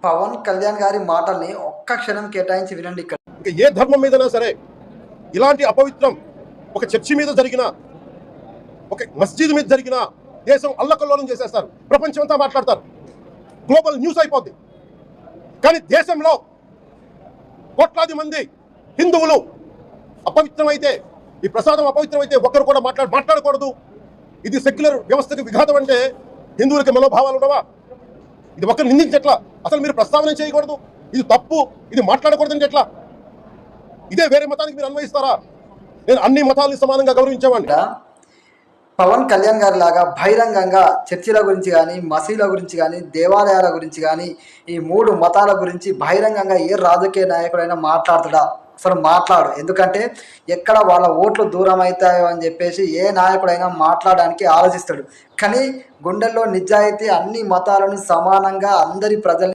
పవన్ కళ్యాణ్ గారి మాటల్ని ఒక్క క్షణం కేటాయించి వినండి ఇక్కడ. ఏ ధర్మం మీదైనా సరే ఇలాంటి అపవిత్రం ఒక చర్చి మీద జరిగిన, ఒక మస్జిద్ మీద జరిగిన దేశం అల్లకల్లోలం చేసేస్తారు, ప్రపంచం అంతా మాట్లాడతారు, గ్లోబల్ న్యూస్ అయిపోద్ది. కానీ దేశంలో కోట్లాది మంది హిందువులు అపవిత్రమైతే, ఈ ప్రసాదం అపవిత్రమైతే ఒక్కరు కూడా మాట్లాడకూడదు, ఇది సెక్యులర్ వ్యవస్థకి విఘాతం అంటే హిందువులకి మనోభావాలు ఉండవా? ఇది ఒక్కరు నిందించట్లా, అసలు మీరు ప్రస్తావన చేయకూడదు, ఇది తప్పు, ఇది మాట్లాడకూడదని ఎట్లా? ఇదే వేరే మతానికి మీరు అన్వయిస్తారా? నేను అన్ని మతాలని సమానంగా గౌరవించేవాడిని. పవన్ కళ్యాణ్ గారి లాగా బహిరంగంగా చర్చిల గురించి కానీ, మసీదుల గురించి కానీ, దేవాలయాల గురించి కానీ, ఈ 3 మతాల గురించి బహిరంగంగా ఏ రాజకీయ నాయకుడైనా మాట్లాడతాడా? అసలు మాట్లాడు. ఎందుకంటే ఎక్కడ వాళ్ళ ఓట్లు దూరం అవుతాయో అని చెప్పేసి ఏ నాయకుడైనా మాట్లాడడానికి ఆలోచిస్తాడు. కానీ గుండెల్లో నిజాయితీ, అన్ని మతాలను సమానంగా అందరి ప్రజల్ని